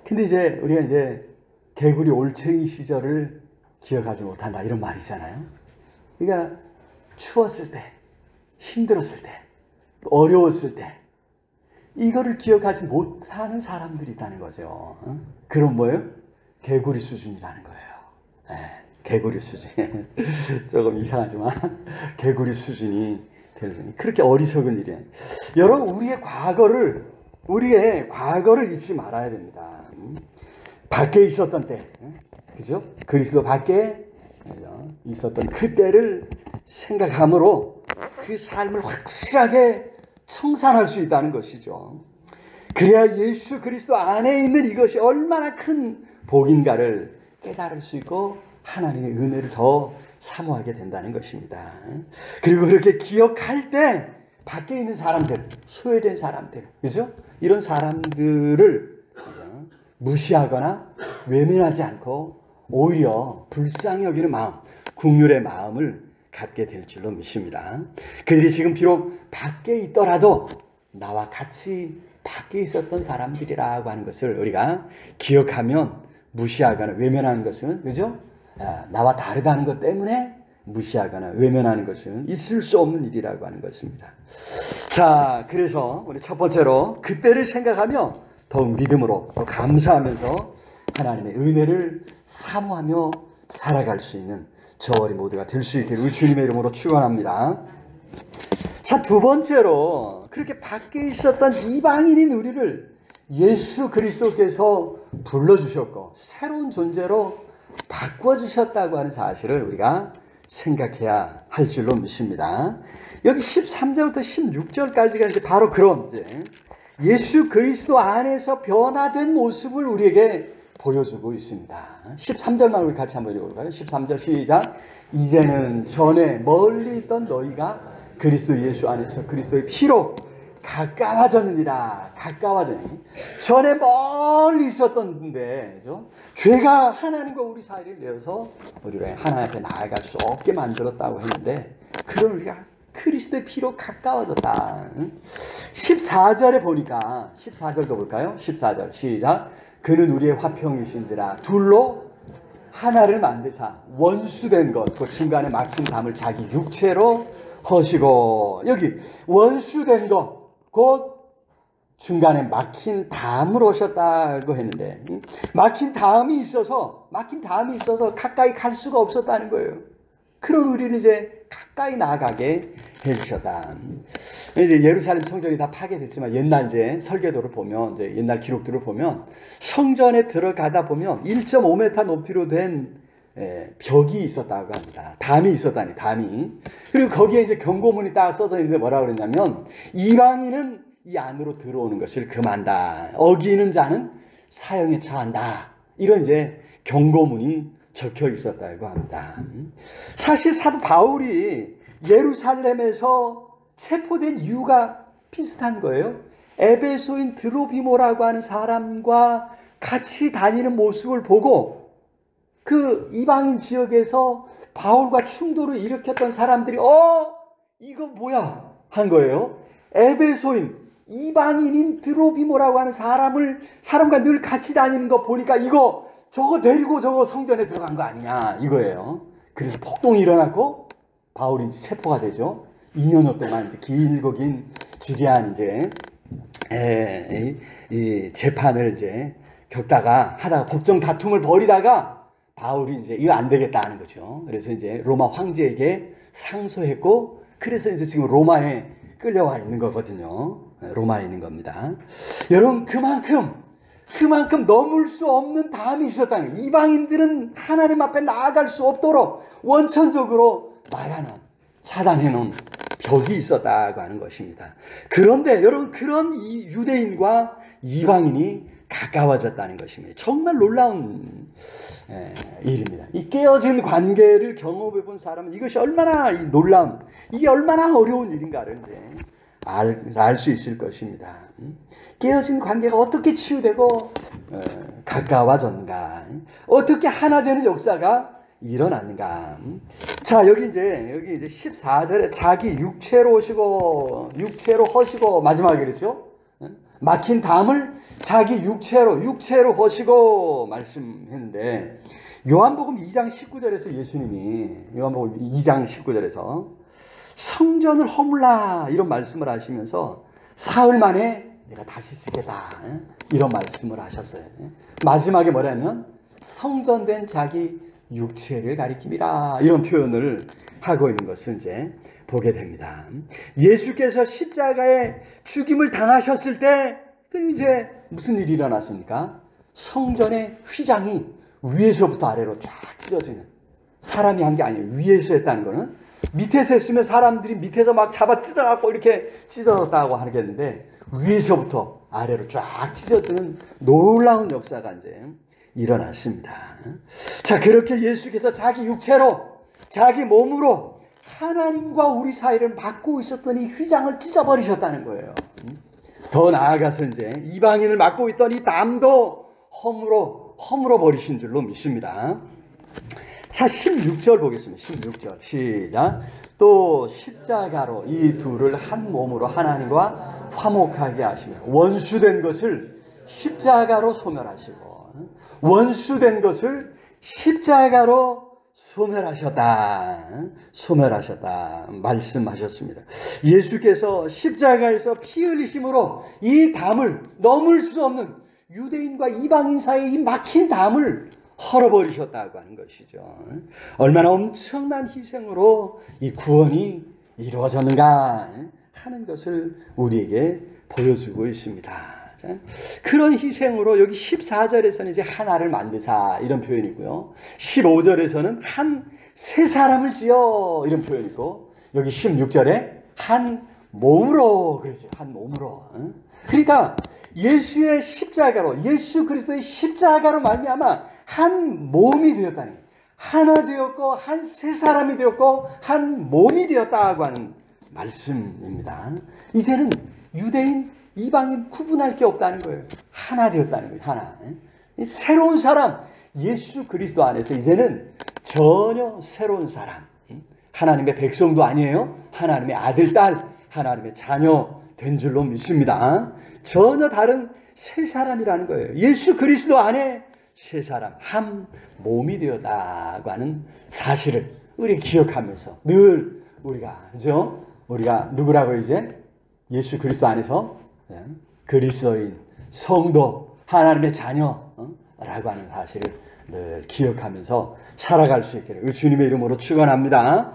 근데 이제 우리가 이제 개구리 올챙이 시절을 기억하지 못한다 이런 말이잖아요. 그러니까 추웠을 때, 힘들었을 때, 어려웠을 때 이거를 기억하지 못하는 사람들이 있다는 거죠. 그럼 뭐예요? 개구리 수준이라는 거예요. 개구리 수준. 조금 이상하지만 개구리 수준이 될 수 있는 그렇게 어리석은 일이에요. 여러분, 우리의 과거를 잊지 말아야 됩니다. 밖에 있었던 때, 그죠? 그리스도 밖에 있었던 그때를 생각함으로 그 삶을 확실하게 청산할 수 있다는 것이죠. 그래야 예수 그리스도 안에 있는 이것이 얼마나 큰 복인가를 깨달을 수 있고 하나님의 은혜를 더 사모하게 된다는 것입니다. 그리고 그렇게 기억할 때 밖에 있는 사람들, 소외된 사람들, 그죠? 이런 사람들을 무시하거나 외면하지 않고 오히려 불쌍히 여기는 마음, 긍휼의 마음을 갖게 될 줄로 믿습니다. 그들이 지금 비록 밖에 있더라도 나와 같이 밖에 있었던 사람들이라고 하는 것을 우리가 기억하면 무시하거나 외면하는 것은, 그죠? 나와 다르다는 것 때문에 무시하거나 외면하는 것은 있을 수 없는 일이라고 하는 것입니다. 자, 그래서 우리 첫 번째로 그때를 생각하며 더욱 믿음으로 또 감사하면서 하나님의 은혜를 사모하며 살아갈 수 있는 저와 우리 모두가 될 수 있게 우리 주님의 이름으로 축원합니다. 자, 두 번째로 그렇게 밖에 있었던 이방인인 우리를 예수 그리스도께서 불러주셨고 새로운 존재로 바꿔주셨다고 하는 사실을 우리가 생각해야 할 줄로 믿습니다. 여기 13절부터 16절까지가 이제 바로 그런 이제 예수 그리스도 안에서 변화된 모습을 우리에게 보여주고 있습니다. 13절만 우리 같이 한번 읽어볼까요? 13절 시작. 이제는 전에 멀리 있던 너희가 그리스도 예수 안에서 그리스도의 피로 가까워졌느니라. 가까워졌니? 전에 멀리 있었던데, 그죠? 죄가 하나님과 우리 사이를 내어서 우리를 하나님 앞에 나아갈 수 없게 만들었다고 했는데, 그런 우리가 그리스도의 피로 가까워졌다. 14절에 보니까 14절도 볼까요? 14절 시작. 그는 우리의 화평이신지라 둘로 하나를 만드사 원수된 것, 그 중간에 막힌 담을 자기 육체로 허시고, 여기 원수된 것 곧 중간에 막힌 담을 오셨다고 했는데, 막힌 담이 있어서 가까이 갈 수가 없었다는 거예요. 그런 우리를 이제 가까이 나아가게 해주셨다. 이제 예루살렘 성전이 다 파괴됐지만 옛날 이제 설계도를 보면, 이제 옛날 기록들을 보면 성전에 들어가다 보면 1.5m 높이로 된 벽이 있었다고 합니다. 담이 있었다니, 담이. 그리고 거기에 이제 경고문이 딱 써져 있는데 뭐라 그러냐면, 이방인은 이 안으로 들어오는 것을 금한다. 어기는 자는 사형에 처한다. 이런 이제 경고문이 적혀 있었다고 합니다. 사실 사도 바울이 예루살렘에서 체포된 이유가 비슷한 거예요. 에베소인 드로비모라고 하는 사람과 같이 다니는 모습을 보고 그 이방인 지역에서 바울과 충돌을 일으켰던 사람들이 이거 뭐야 한 거예요. 에베소인 이방인인 드로비모라고 하는 사람과 늘 같이 다니는 거 보니까 저거 데리고 저거 성전에 들어간 거 아니냐 이거예요. 그래서 폭동이 일어났고 바울이 체포가 되죠. 2년여 동안 이제 길고 긴 지리한 이제 이 재판을 이제 하다가 법정 다툼을 벌이다가 바울이 이제 이거 안 되겠다 하는 거죠. 그래서 이제 로마 황제에게 상소했고, 그래서 이제 지금 로마에 끌려와 있는 거거든요. 로마에 있는 겁니다. 여러분, 그만큼 넘을 수 없는 담이 있었다는 거예요. 이방인들은 하나님 앞에 나아갈 수 없도록 원천적으로 막아놓은, 차단해놓은 벽이 있었다고 하는 것입니다. 그런데 여러분, 그런 이 유대인과 이방인이 가까워졌다는 것입니다. 정말 놀라운 일입니다. 이 깨어진 관계를 경험해 본 사람은 이것이 얼마나 놀라운, 이게 얼마나 어려운 일인가를 알 수 있을 것입니다. 깨어진 관계가 어떻게 치유되고 가까워졌는가, 어떻게 하나 되는 역사가 일어났는가. 자, 여기 이제 14절에 자기 육체로 오시고 육체로 허시고, 마지막에 그랬죠. 막힌 담을 자기 육체로 허시고 말씀했는데, 요한복음 2장 19절에서 예수님이 요한복음 2장 19절에서 성전을 허물라 이런 말씀을 하시면서 사흘 만에 내가 다시 쓰겠다 이런 말씀을 하셨어요. 마지막에 뭐냐면 성전된 자기 육체를 가리킴이라 이런 표현을 하고 있는 것을 이제 보게 됩니다. 예수께서 십자가에 죽임을 당하셨을 때 이제 무슨 일이 일어났습니까? 성전의 휘장이 위에서부터 아래로 쫙 찢어지는, 사람이 한 게 아니에요. 위에서 했다는 거는, 밑에서 했으면 사람들이 밑에서 막 잡아 찢어갖고 이렇게 찢어졌다고 하겠는데, 위에서부터 아래로 쫙 찢어지는 놀라운 역사가 이제 일어났습니다. 자, 그렇게 예수께서 자기 육체로, 자기 몸으로 하나님과 우리 사이를 막고 있었던 이 휘장을 찢어버리셨다는 거예요. 더 나아가서 이제 이방인을 막고 있던 이 담도 허물어 버리신 줄로 믿습니다. 자, 16절 보겠습니다. 16절 시작. 또 십자가로 이 둘을 한 몸으로 하나님과 화목하게 하시며 원수된 것을 십자가로 소멸하시고, 원수된 것을 십자가로 소멸하셨다 말씀하셨습니다. 예수께서 십자가에서 피 흘리심으로 이 담을, 넘을 수 없는 유대인과 이방인 사이의 이 막힌 담을 헐어버리셨다고 하는 것이죠. 얼마나 엄청난 희생으로 이 구원이 이루어졌는가 하는 것을 우리에게 보여주고 있습니다. 그런 희생으로 여기 14절에서는 이제 하나를 만드사 이런 표현이고요. 15절에서는 한 세 사람을 지어 이런 표현이고, 여기 16절에 한 몸으로 그러죠. 한 몸으로. 그러니까 예수의 십자가로, 예수 그리스도의 십자가로 말미암아 한 몸이 되었다니, 하나 되었고 한 세 사람이 되었고 한 몸이 되었다고 하는 말씀입니다. 이제는 유대인, 이방인 구분할 게 없다는 거예요. 하나 되었다는 거예요. 하나. 새로운 사람, 예수 그리스도 안에서 이제는 전혀 새로운 사람, 하나님의 백성도 아니에요. 하나님의 아들, 딸, 하나님의 자녀 된 줄로 믿습니다. 전혀 다른 새 사람이라는 거예요. 예수 그리스도 안에 새 사람, 한 몸이 되었다고 하는 사실을 우리 기억하면서 늘 우리가, 그죠? 우리가 누구라고 이제 예수 그리스도 안에서 그리스도인, 성도, 하나님의 자녀라고 하는 사실을 늘 기억하면서 살아갈 수 있기를 우리 주님의 이름으로 축원합니다.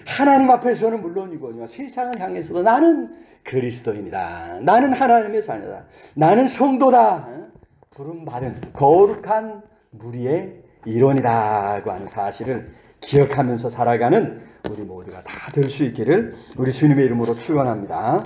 하나님 앞에서는 물론이고 세상을 향해서도 나는 그리스도인이다, 나는 하나님의 자녀다, 나는 성도다, 부름받은 거룩한 무리의 일원이다고 하는 사실을 기억하면서 살아가는 우리 모두가 다 될 수 있기를 우리 주님의 이름으로 축원합니다.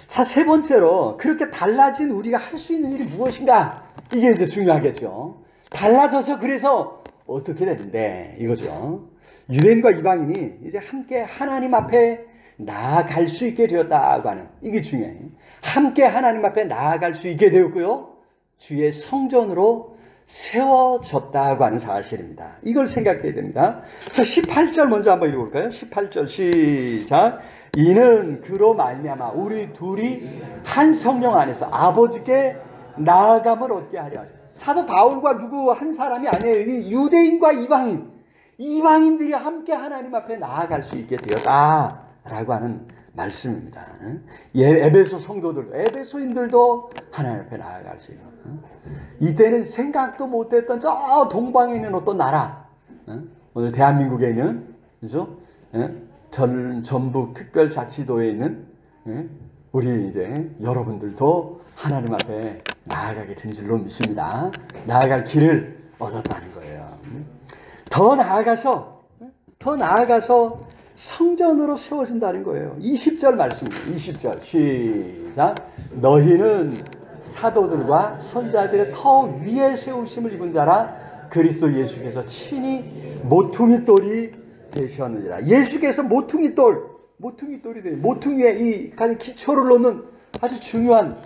자, 세 번째로 그렇게 달라진 우리가 할 수 있는 일이 무엇인가? 이게 이제 중요하겠죠. 달라져서 그래서 어떻게 되는데 이거죠. 유대인과 이방인이 이제 함께 하나님 앞에 나아갈 수 있게 되었다고 하는, 이게 중요해요. 함께 하나님 앞에 나아갈 수 있게 되었고요, 주의 성전으로 세워졌다고 하는 사실입니다. 이걸 생각해야 됩니다. 자, 18절 먼저 한번 읽어볼까요? 18절 시작. 이는 그로 말미암아 우리 둘이 한 성령 안에서 아버지께 나아감을 얻게 하려 하죠. 사도 바울과 누구 한 사람이 아니에요. 유대인과 이방인들이 함께 하나님 앞에 나아갈 수 있게 되었다라고 하는 말씀입니다. 에베소 성도들도, 에베소인들도 하나님 앞에 나아갈 수 있는, 이때는 생각도 못했던 저 동방에 있는 어떤 나라, 오늘 대한민국에 있는, 그죠? 전북 특별자치도에 있는 우리 이제 여러분들도 하나님 앞에 나아가게 된 줄로 믿습니다. 나아갈 길을 얻었다는 거예요. 더 나아가서 성전으로 세워진다는 거예요. 20절 말씀입니다. 20절 시작. 너희는 사도들과 선지자들의 터 위에 세우심을 입은 자라, 그리스도 예수께서 친히 모퉁이돌이 되셨느니라. 예수께서 모퉁이돌이 돼요. 모퉁이에 이 가장 기초를 놓는 아주 중요한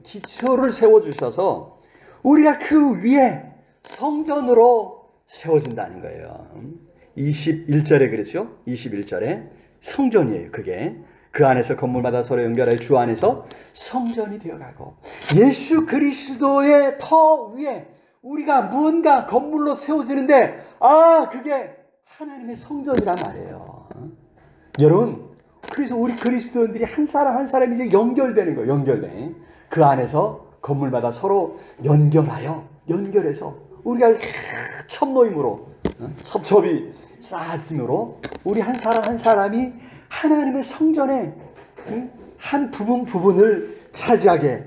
기초를 세워주셔서 우리가 그 위에 성전으로 세워진다는 거예요. 21절에 그랬죠? 21절에 성전이에요. 그게 그 안에서 건물마다 서로 연결하여 주 안에서 성전이 되어가고, 예수 그리스도의 터 위에 우리가 무언가 건물로 세워지는데, 그게 하나님의 성전이란 말이에요. 여러분, 그래서 우리 그리스도인들이 한 사람 한 사람이 이제 연결되는 거예요. 연결돼. 그 안에서 건물마다 서로 연결해서 우리가 첩노임으로, 첩첩이 쌓아짐으로 우리 한 사람 한 사람이 하나님의 성전의 한 부분을 차지하게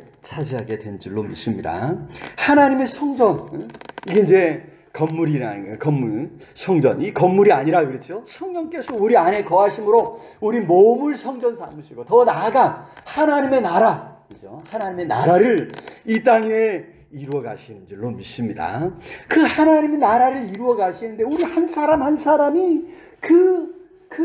된 줄로 믿습니다. 하나님의 성전, 이게 이제 건물이라는 거예요. 건물, 성전. 이 건물이 아니라 그랬죠. 성령께서 우리 안에 거하심으로 우리 몸을 성전 삼으시고, 더 나아가 하나님의 나라, 그죠? 하나님의 나라를 이 땅에 이루어 가시는 줄로 믿습니다. 그 하나님의 나라를 이루어 가시는데 우리 한 사람 한 사람이 그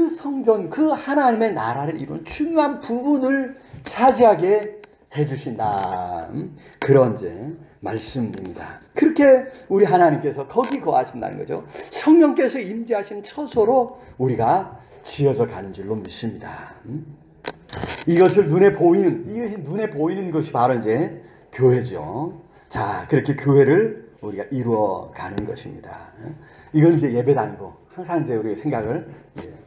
성전, 그 하나님의 나라를 이루는 중요한 부분을 차지하게 해주신다, 그런 이제 말씀입니다. 그렇게 우리 하나님께서 거기 거하신다는 거죠. 성령께서 임재하신 처소로 우리가 지어져 가는 줄로 믿습니다. 이것이 눈에 보이는 것이 바로 이제 교회죠. 자, 그렇게 교회를 우리가 이루어 가는 것입니다. 이건 이제 예배당이고, 항상 이제 우리 생각을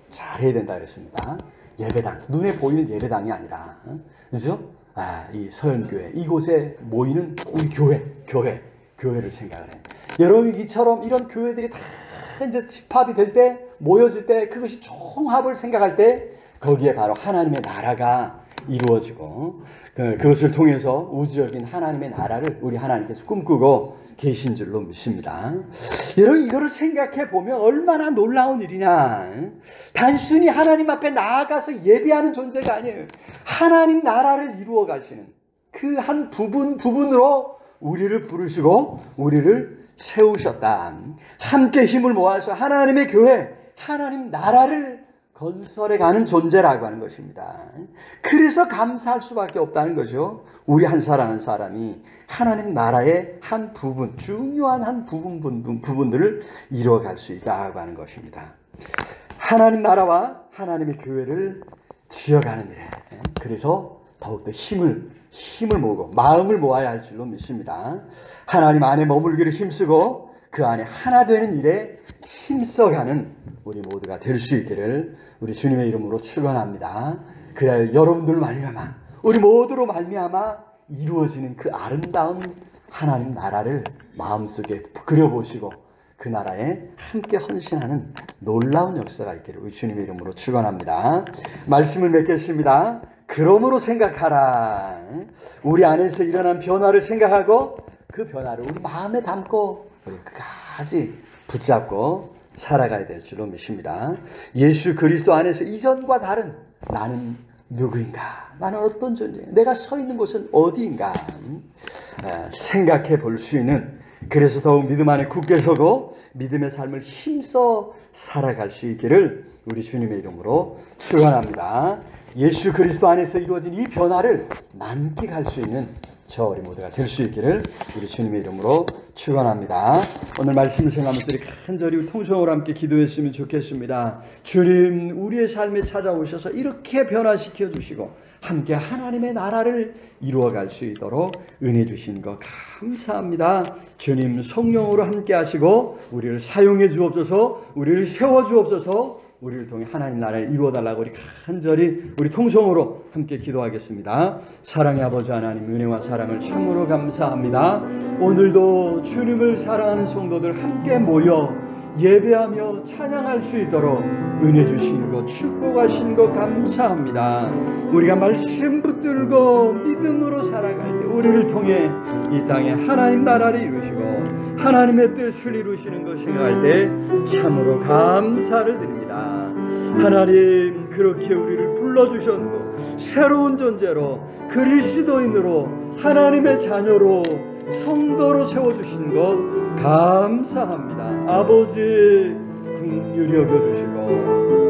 잘 해야 된다 그랬습니다. 예배당, 눈에 보이는 예배당이 아니라, 그죠? 이 서연교회, 이곳에 모이는 우리 교회를 생각을 해요. 여러분, 이처럼 이런 교회들이 다 이제 집합이 될 때, 모여질 때, 그것이 총합을 생각할 때, 거기에 바로 하나님의 나라가 이루어지고 그것을 통해서 우주적인 하나님의 나라를 우리 하나님께서 꿈꾸고 계신 줄로 믿습니다. 여러분, 이거를 생각해 보면 얼마나 놀라운 일이냐. 단순히 하나님 앞에 나아가서 예배하는 존재가 아니에요. 하나님 나라를 이루어 가시는 그 한 부분으로 우리를 부르시고 우리를 세우셨다. 함께 힘을 모아서 하나님의 교회, 하나님 나라를 건설해 가는 존재라고 하는 것입니다. 그래서 감사할 수밖에 없다는 거죠. 우리 한 사람 한 사람이 하나님 나라의 한 부분, 중요한 한 부분들을 이루어갈 수 있다고 하는 것입니다. 하나님 나라와 하나님의 교회를 지어가는 일에 그래서 더욱더 힘을 모으고 마음을 모아야 할 줄로 믿습니다. 하나님 안에 머물기를 힘쓰고 그 안에 하나 되는 일에 힘써가는 우리 모두가 될 수 있기를 우리 주님의 이름으로 축원합니다. 그래야 여러분들 말미암아 우리 모두로 말미암아 이루어지는 그 아름다운 하나님 나라를 마음속에 그려보시고 그 나라에 함께 헌신하는 놀라운 역사가 있기를 우리 주님의 이름으로 축원합니다. 말씀을 맺겠습니다. 그러므로 생각하라. 우리 안에서 일어난 변화를 생각하고 그 변화를 우리 마음에 담고 우리 끝까지 붙잡고 살아가야 될 줄로 믿습니다. 예수 그리스도 안에서 이전과 다른 나는 누구인가? 나는 어떤 존재인가? 내가 서 있는 곳은 어디인가? 생각해 볼 수 있는, 그래서 더욱 믿음 안에 굳게 서고 믿음의 삶을 힘써 살아갈 수 있기를 우리 주님의 이름으로 축원합니다. 예수 그리스도 안에서 이루어진 이 변화를 만끽할 수 있는 저 우리 모두가 될 수 있기를 우리 주님의 이름으로 축원합니다. 오늘 말씀을 생각하면서 간절히 통성으로 함께 기도했으면 좋겠습니다. 주님, 우리의 삶에 찾아오셔서 이렇게 변화시켜 주시고 함께 하나님의 나라를 이루어갈 수 있도록 은혜 주신 것 감사합니다. 주님, 성령으로 함께 하시고 우리를 사용해 주옵소서, 우리를 세워 주옵소서, 우리를 통해 하나님 나라를 이루어달라고 우리 간절히 우리 통성으로 함께 기도하겠습니다. 사랑의 아버지 하나님, 은혜와 사랑을 참으로 감사합니다. 오늘도 주님을 사랑하는 성도들 함께 모여 예배하며 찬양할 수 있도록 은혜 주신 것, 축복하신 것 감사합니다. 우리가 말씀 붙들고 믿음으로 살아갈 때 우리를 통해 이 땅에 하나님 나라를 이루시고 하나님의 뜻을 이루시는 것 생각할 때 참으로 감사를 드립니다. 하나님, 그렇게 우리를 불러주셨고 새로운 존재로 그리스도인으로 하나님의 자녀로 성도로 세워주신 것 감사합니다. 아버지, 긍휼히 여겨주시고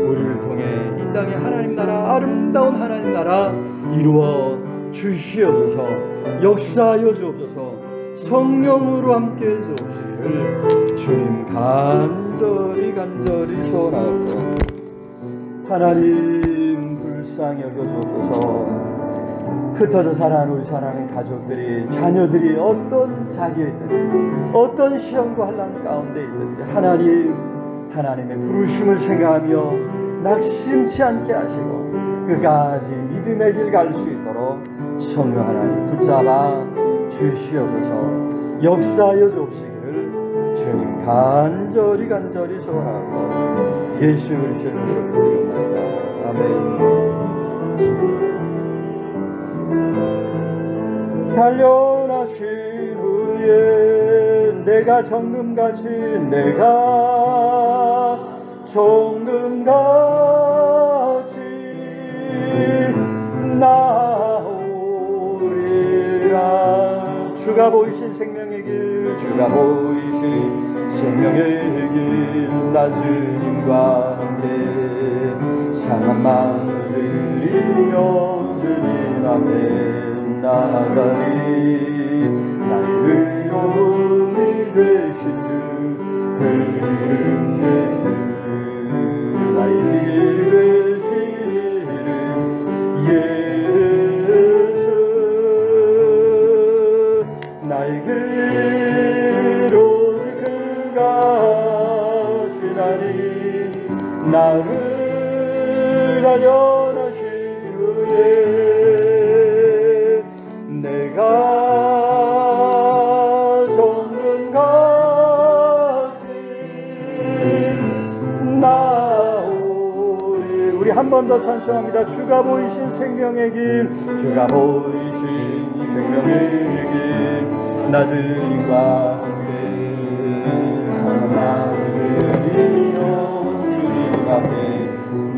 우리를 통해 이 땅에 하나님 나라, 아름다운 하나님 나라 이루어 주시옵소서, 역사하여 주옵소서, 성령으로 함께 해주옵시기를 주님 간절히 소원하옵소서. 하나님, 불쌍히 여겨주옵소서. 흩어져 살아가는 우리 사랑하는 가족들이, 자녀들이 어떤 자리에 있든지 어떤 시험과 환난 가운데 있든지 하나님의 부르심을 생각하며 낙심치 않게 하시고 끝까지 믿음의 길 갈 수 있도록 성령 하나님 붙잡아 주시옵소서, 역사하여 주옵시기를 주님 간절히 소원하고 예수 그리스도의 이름으로 기도합니다. 아멘. 단련하신 후에 내가 정금같이 나오리라. 주가 보이신 생명의 길, 주가 보이신 생명의 길, 나 주님과 함께 상한 마음을 드리며 주님 앞에 나아가리. 나의 의로움이 되신 주, 그 이름 예수, 나의 길 되신 이름 예수, 나의 길 오직 그가 하시나니 나를 단련하신 후에 내가 정금같이 나오리. 우리 한 번 더 찬송합니다. 주가 보이신 생명의 길, 주가 보이신 생명의 길, 낮은 힘과 함께 사랑하며 주님 앞에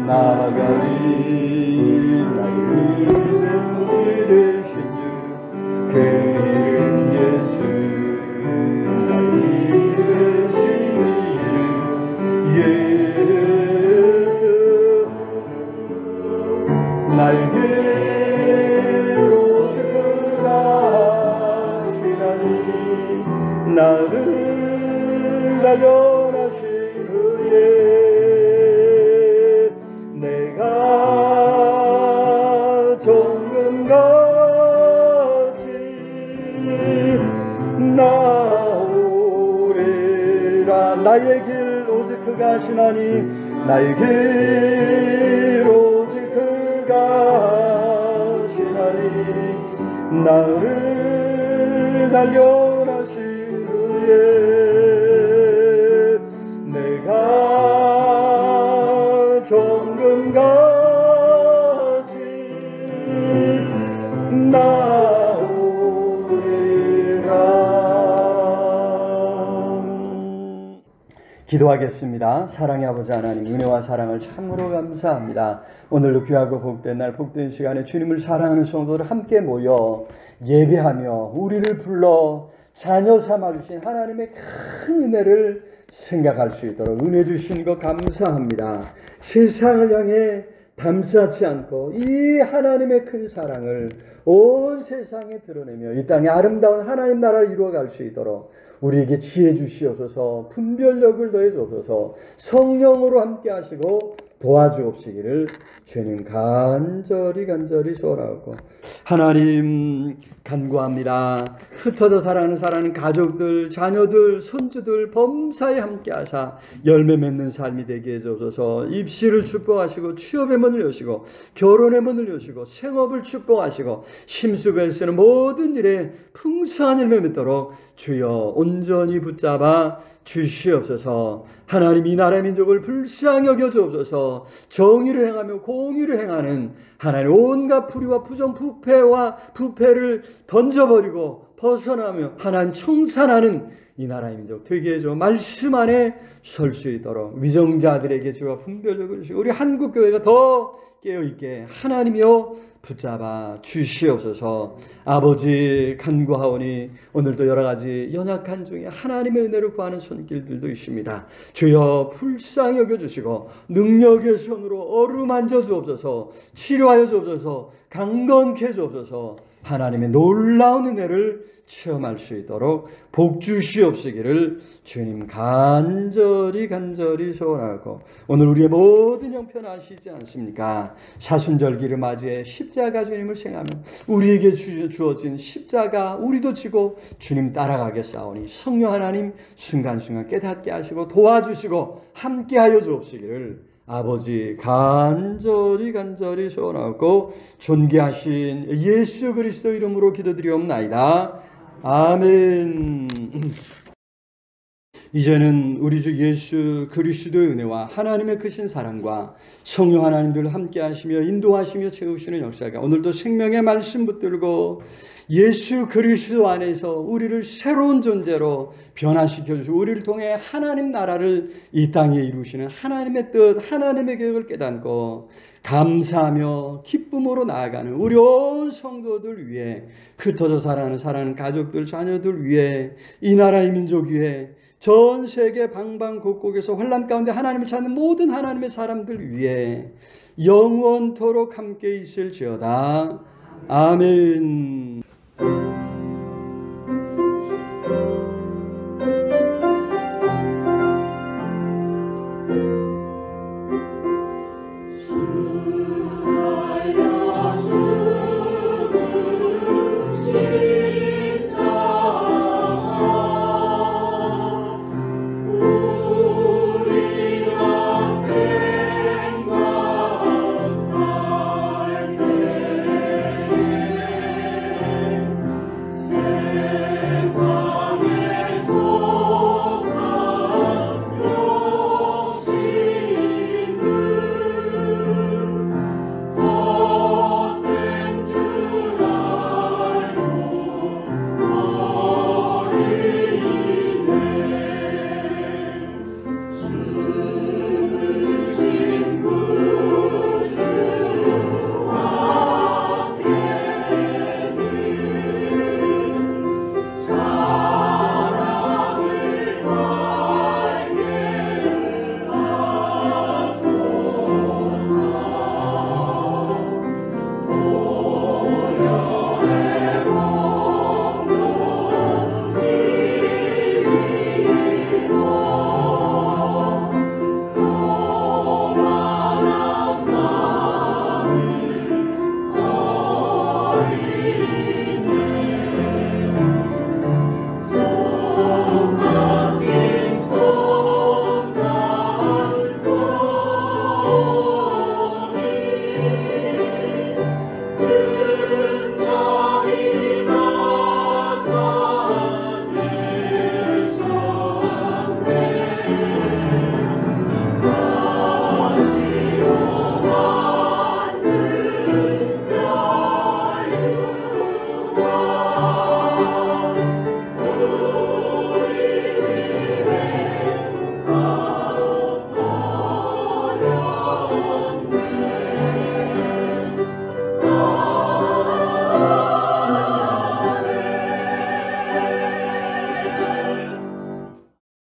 나아가리. 나의 우리 되신 주 그 이름 예수, 나의 되신 이름 예수. 날개로 들어가시나니 나를 단련하신 후에 내가 정금같이 나오리라. 나의 길 오직 그가 하시나니 나의 길 오직 그가 하시나니 나를 단련하신 후에 내가 정금같이 나오리라. 기도하겠습니다. 사랑의 아버지 하나님, 은혜와 사랑을 참으로 감사합니다. 오늘도 귀하고 복된 날, 복된 시간에 주님을 사랑하는 성도들 함께 모여 예배하며 우리를 불러 자녀 삼아주신 하나님의 큰 은혜를 생각할 수 있도록 은혜 주신 것 감사합니다. 세상을 향해 담쌓지 않고 이 하나님의 큰 사랑을 온 세상에 드러내며 이 땅에 아름다운 하나님 나라를 이루어갈 수 있도록 우리에게 지혜 주시옵소서, 분별력을 더해 주옵소서, 성령으로 함께 하시고 도와주옵시기를 주님 간절히 소원하고 하나님 간구합니다. 흩어져 살아가는 가족들, 자녀들, 손주들 범사에 함께 하사 열매 맺는 삶이 되게 해주옵소서. 입시를 축복하시고 취업의 문을 여시고 결혼의 문을 여시고 생업을 축복하시고 심수고에 쓰는 모든 일에 풍성한 열매 맺도록 주여 온전히 붙잡아 주시옵소서. 하나님 이 나라의 민족을 불쌍히 여겨 주옵소서. 정의를 행하며 공의를 행하는 하나님 온갖 불의와 부정 부패를 던져버리고 벗어나며 하나님 청산하는 이 나라의 민족 되게 해줘 말씀 안에 설 수 있도록 위정자들에게 주와 분별력을 주시고 우리 한국교회가 더 깨어있게 하나님이여 붙잡아 주시옵소서. 아버지 간구하오니 오늘도 여러가지 연약한 중에 하나님의 은혜를 구하는 손길들도 있습니다. 주여 불쌍히 여겨주시고 능력의 손으로 어루만져 주옵소서. 치료하여 주옵소서. 강건케 주옵소서. 하나님의 놀라운 은혜를 체험할 수 있도록 복 주시옵시기를 주님 간절히 소원하고 오늘 우리의 모든 형편 아시지 않습니까? 사순절기를 맞이해 십자가 주님을 생각하며 우리에게 주어진 십자가 우리도 지고 주님 따라가겠사오니 성령 하나님 순간순간 깨닫게 하시고 도와주시고 함께하여 주옵시기를 아버지 간절히 소원하고 존귀하신 예수 그리스도 이름으로 기도드리옵나이다. 아멘. 이제는 우리 주 예수 그리스도의 은혜와 하나님의 크신 사랑과 성령 하나님들 함께 하시며 인도하시며 채우시는 역사가 오늘도 생명의 말씀 붙들고 예수 그리스도 안에서 우리를 새로운 존재로 변화시켜 주시고 우리를 통해 하나님 나라를 이 땅에 이루시는 하나님의 뜻, 하나님의 계획을 깨닫고 감사하며 기쁨으로 나아가는 우리 온 성도들 위해 흩어져 살아가는 가족들, 자녀들 위해 이 나라의 민족 위해 전 세계 방방곡곡에서 환난 가운데 하나님을 찾는 모든 하나님의 사람들 위해 영원토록 함께 있을지어다. 아멘.